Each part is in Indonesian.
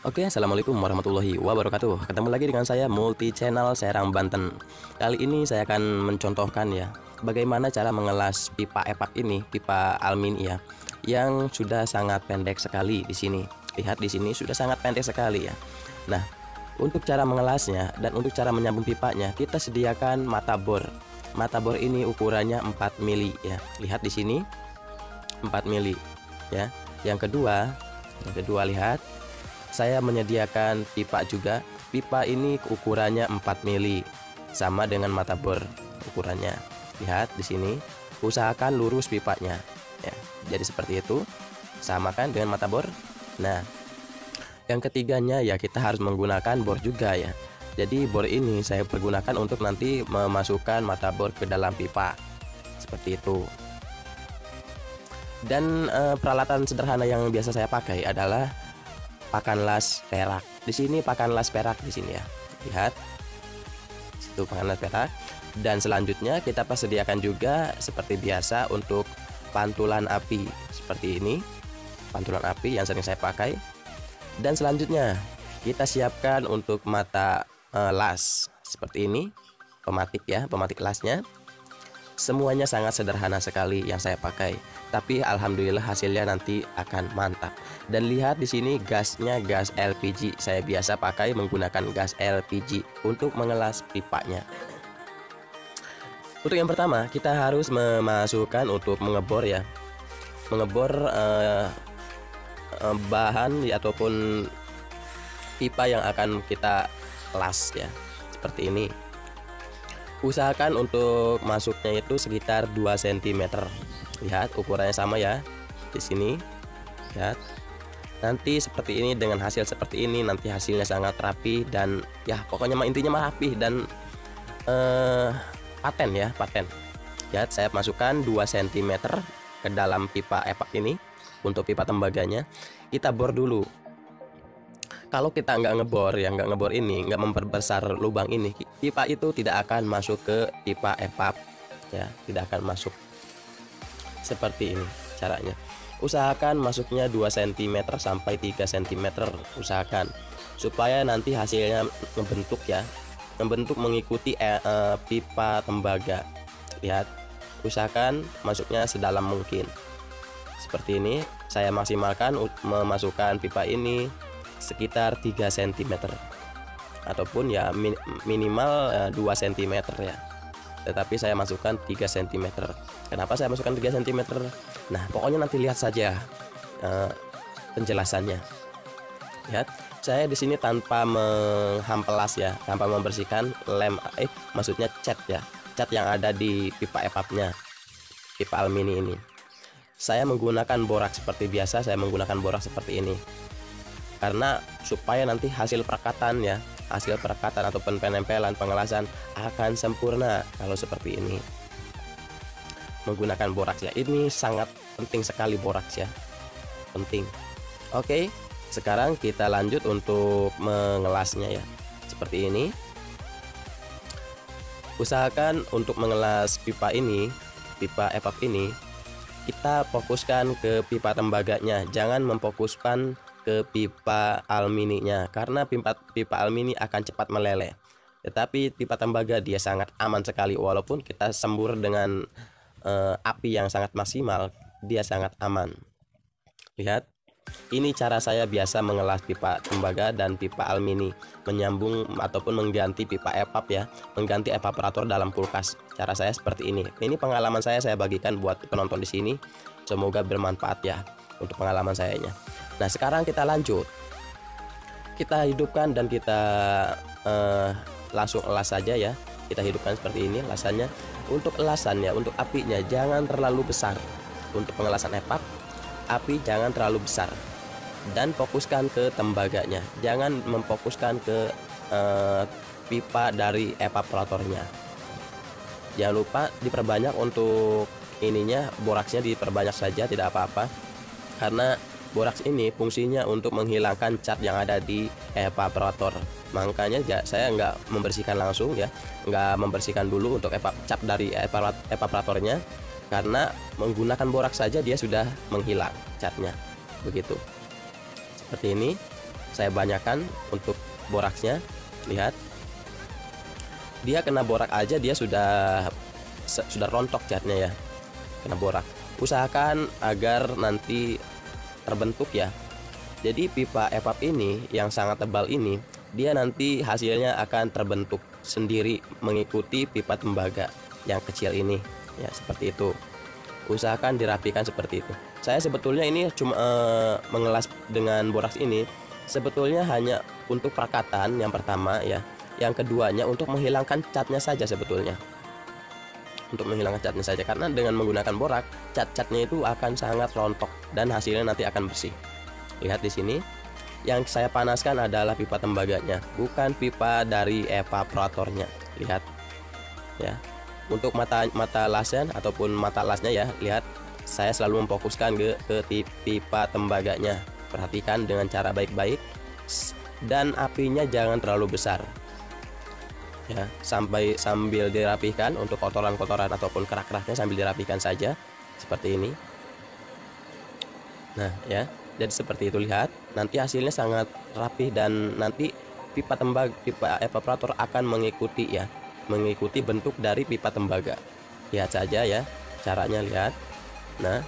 Oke, assalamualaikum warahmatullahi wabarakatuh. Ketemu lagi dengan saya Multi Channel Serang Banten. Kali ini saya akan mencontohkan ya, bagaimana cara mengelas pipa epak ini, pipa alumini ya, yang sudah sangat pendek sekali di sini. Lihat di sini sudah sangat pendek sekali ya. Nah, untuk cara mengelasnya dan untuk cara menyambung pipanya, kita sediakan mata bor. Mata bor ini ukurannya 4 mili ya. Lihat di sini 4 mili ya. Yang kedua lihat, saya menyediakan pipa juga. Pipa ini ukurannya 4 mili, sama dengan mata bor ukurannya. Lihat di sini, usahakan lurus pipanya ya. Jadi seperti itu, samakan dengan mata bor. Nah, yang ketiganya ya kita harus menggunakan bor juga ya. Jadi bor ini saya pergunakan untuk nanti memasukkan mata bor ke dalam pipa. Seperti itu. Dan peralatan sederhana yang biasa saya pakai adalah pakan las perak. Di sini pakan las perak di sini ya. Lihat. Situ pakan las perak. Dan selanjutnya kita persediakan juga seperti biasa untuk pantulan api seperti ini. Pantulan api yang sering saya pakai. Dan selanjutnya kita siapkan untuk mata las seperti ini. Pematik ya, pematik lasnya. Semuanya sangat sederhana sekali yang saya pakai, tapi alhamdulillah hasilnya nanti akan mantap. Dan lihat di sini gasnya gas LPG. Saya biasa pakai menggunakan gas LPG untuk mengelas pipanya. Untuk yang pertama, kita harus memasukkan untuk mengebor ya. Mengebor bahan ataupun pipa yang akan kita las ya. Seperti ini. Usahakan untuk masuknya itu sekitar 2 cm. Lihat ukurannya sama ya. Di sini. Lihat. Nanti seperti ini, dengan hasil seperti ini nanti hasilnya sangat rapi dan ya pokoknya intinya mah rapi dan paten ya, paten. Lihat, saya masukkan 2 cm ke dalam pipa epak ini. Untuk pipa tembaganya kita bor dulu. Kalau kita nggak ngebor ya, nggak ngebor ini, nggak memperbesar lubang ini, pipa itu tidak akan masuk ke pipa epap ya, tidak akan masuk. Seperti ini caranya. Usahakan masuknya 2 cm sampai 3 cm, usahakan supaya nanti hasilnya ngebentuk ya, ngebentuk mengikuti pipa tembaga. Lihat, usahakan masuknya sedalam mungkin. Seperti ini, saya maksimalkan memasukkan pipa ini sekitar 3 cm ataupun ya minimal 2 cm ya, tetapi saya masukkan 3 cm. Kenapa saya masukkan 3 cm? Nah, pokoknya nanti lihat saja penjelasannya. Lihat, saya di sini tanpa menghampelas ya, tanpa membersihkan maksudnya cat ya, cat yang ada di pipa epapnya, pipa alumini ini. Saya menggunakan borak seperti biasa, saya menggunakan borak seperti ini. Karena supaya nanti hasil perekatan ya, hasil perekatan ataupun penempelan pengelasan akan sempurna kalau seperti ini. Menggunakan boraks ya, ini sangat penting sekali boraks ya, penting. Oke, sekarang kita lanjut untuk mengelasnya ya, seperti ini. Usahakan untuk mengelas pipa ini, pipa epap ini, kita fokuskan ke pipa tembaganya, jangan memfokuskan ke pipa alumininya, karena pipa alumini akan cepat meleleh. Tetapi pipa tembaga dia sangat aman sekali, walaupun kita sembur dengan api yang sangat maksimal, dia sangat aman. Lihat, ini cara saya biasa mengelas pipa tembaga dan pipa alumini, menyambung ataupun mengganti pipa epap ya, mengganti evaporator dalam kulkas. Cara saya seperti ini. Ini pengalaman saya bagikan buat penonton di sini. Semoga bermanfaat ya untuk pengalaman sayanya. Nah, sekarang kita lanjut. Kita hidupkan dan kita langsung elas saja ya. Kita hidupkan seperti ini lasannya. Untuk elasannya, untuk apinya jangan terlalu besar. Untuk pengelasan epap, api jangan terlalu besar. Dan fokuskan ke tembaganya. Jangan memfokuskan ke pipa dari evaporatornya. Jangan lupa diperbanyak untuk ininya, boraksnya diperbanyak saja, tidak apa-apa. Karena boraks ini fungsinya untuk menghilangkan cat yang ada di evaporator. Makanya saya nggak membersihkan langsung ya, nggak membersihkan dulu untuk cat dari evaporatornya, karena menggunakan boraks saja dia sudah menghilang catnya. Begitu. Seperti ini. saya banyakkan untuk boraksnya. Lihat, dia kena borak aja dia sudah rontok catnya ya, kena borak. Usahakan agar nanti terbentuk ya. Jadi pipa EVAP ini yang sangat tebal ini, dia nanti hasilnya akan terbentuk sendiri mengikuti pipa tembaga yang kecil ini ya, seperti itu. Usahakan dirapikan seperti itu. Saya sebetulnya ini cuma mengelas dengan boraks ini sebetulnya hanya untuk perakatan yang pertama ya. Yang keduanya untuk menghilangkan catnya saja sebetulnya. Untuk menghilangkan catnya saja, karena dengan menggunakan borak, cat-catnya itu akan sangat rontok dan hasilnya nanti akan bersih. Lihat di sini, yang saya panaskan adalah pipa tembaganya, bukan pipa dari evaporatornya. Lihat ya. Untuk mata lasnya ataupun mata lasnya ya, lihat saya selalu memfokuskan ke pipa tembaganya. Perhatikan dengan cara baik-baik dan apinya jangan terlalu besar. Ya, sambil dirapihkan untuk kotoran-kotoran ataupun kerak-keraknya sambil dirapihkan saja seperti ini. Nah ya, jadi seperti itu. Lihat, nanti hasilnya sangat rapih dan nanti pipa evaporator akan mengikuti ya, mengikuti bentuk dari pipa tembaga. Lihat saja ya caranya, lihat. Nah,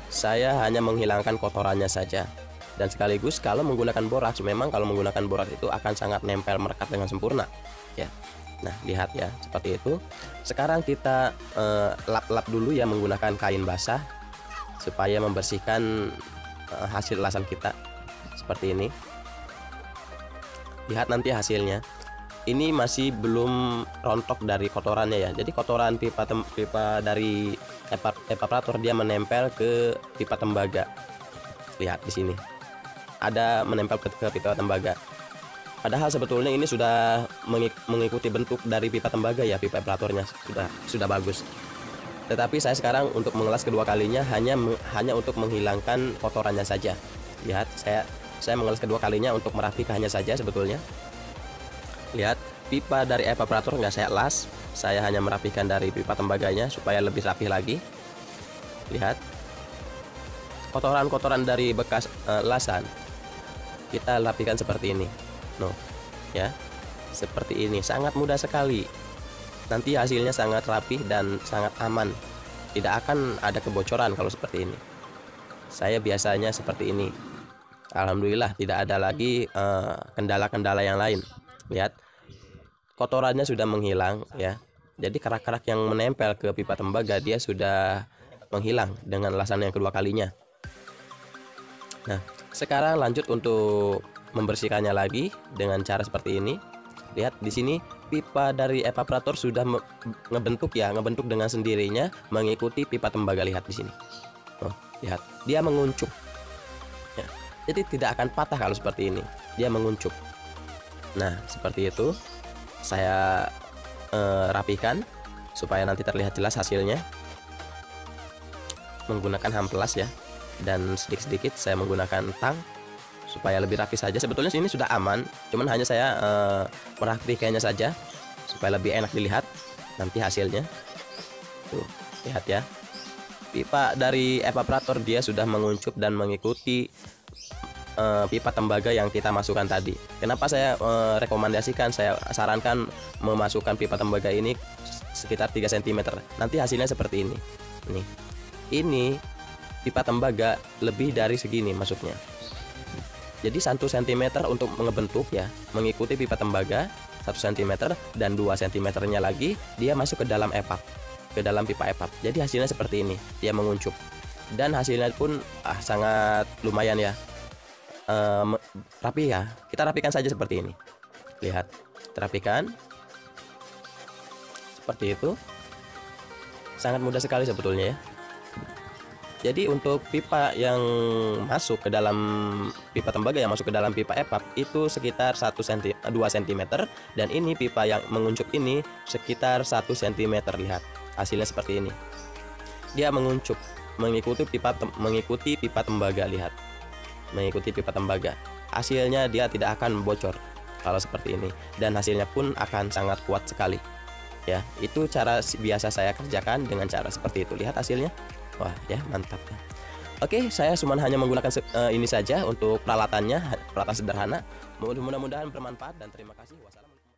saya hanya menghilangkan kotorannya saja. Dan sekaligus kalau menggunakan boraks, memang kalau menggunakan boraks itu akan sangat nempel melekat dengan sempurna ya. Nah, lihat ya, seperti itu. Sekarang kita lap-lap dulu ya menggunakan kain basah supaya membersihkan hasil lasan kita seperti ini. Lihat nanti hasilnya. Ini masih belum rontok dari kotorannya ya. Jadi kotoran pipa dari evaporator dia menempel ke pipa tembaga. Lihat di sini. Ada menempel ke pipa tembaga. Padahal sebetulnya ini sudah mengikuti bentuk dari pipa tembaga ya, pipa evaporatornya sudah bagus. Tetapi saya sekarang untuk mengelas kedua kalinya hanya untuk menghilangkan kotorannya saja. Lihat, saya mengelas kedua kalinya untuk merapikannya saja sebetulnya. Lihat, pipa dari evaporator nggak saya las, saya hanya merapikan dari pipa tembaganya supaya lebih rapi lagi. Lihat, kotoran-kotoran dari bekas lasan kita rapikan seperti ini. No, ya, seperti ini, sangat mudah sekali. Nanti hasilnya sangat rapih dan sangat aman. Tidak akan ada kebocoran kalau seperti ini. Saya biasanya seperti ini. Alhamdulillah tidak ada lagi kendala-kendala yang lain. Lihat, kotorannya sudah menghilang ya. Jadi kerak-kerak yang menempel ke pipa tembaga dia sudah menghilang dengan lasan yang kedua kalinya. Nah, sekarang lanjut untuk membersihkannya lagi dengan cara seperti ini. Lihat di sini pipa dari evaporator sudah ngebentuk dengan sendirinya mengikuti pipa tembaga. Lihat di sini. Oh, lihat, dia menguncup. Ya, jadi tidak akan patah kalau seperti ini. Dia menguncup. Nah, seperti itu. Saya rapikan supaya nanti terlihat jelas hasilnya. Menggunakan hamplas ya. Dan sedikit-sedikit saya menggunakan tang supaya lebih rapi saja. Sebetulnya sini sudah aman, cuman hanya saya merapikannya saja supaya lebih enak dilihat nanti hasilnya. Tuh, lihat ya. Pipa dari evaporator dia sudah menguncup dan mengikuti pipa tembaga yang kita masukkan tadi. Kenapa saya rekomendasikan, saya sarankan memasukkan pipa tembaga ini sekitar 3 cm. Nanti hasilnya seperti ini. Nih. Ini pipa tembaga lebih dari segini masuknya. Jadi 1 cm untuk ngebentuk ya, mengikuti pipa tembaga 1 cm dan 2 cm-nya lagi dia masuk ke dalam evap, ke dalam pipa evap. Jadi hasilnya seperti ini, dia menguncup. Dan hasilnya pun sangat lumayan ya. Rapi ya. Kita rapikan saja seperti ini. Lihat, terapikan. Seperti itu. Sangat mudah sekali sebetulnya ya. Jadi untuk pipa yang masuk ke dalam pipa tembaga yang masuk ke dalam pipa evap itu sekitar 2 cm dan ini pipa yang menguncup ini sekitar 1 cm. Lihat, hasilnya seperti ini. Dia menguncup mengikuti pipa tembaga, lihat. Mengikuti pipa tembaga. Hasilnya dia tidak akan bocor kalau seperti ini dan hasilnya pun akan sangat kuat sekali. Ya, itu cara biasa saya kerjakan dengan cara seperti itu. Lihat hasilnya. Wah ya, mantap ya. Oke, saya cuma hanya menggunakan ini saja untuk peralatannya, peralatan sederhana. Mudah-mudahan bermanfaat dan terima kasih. Wassalamualaikum.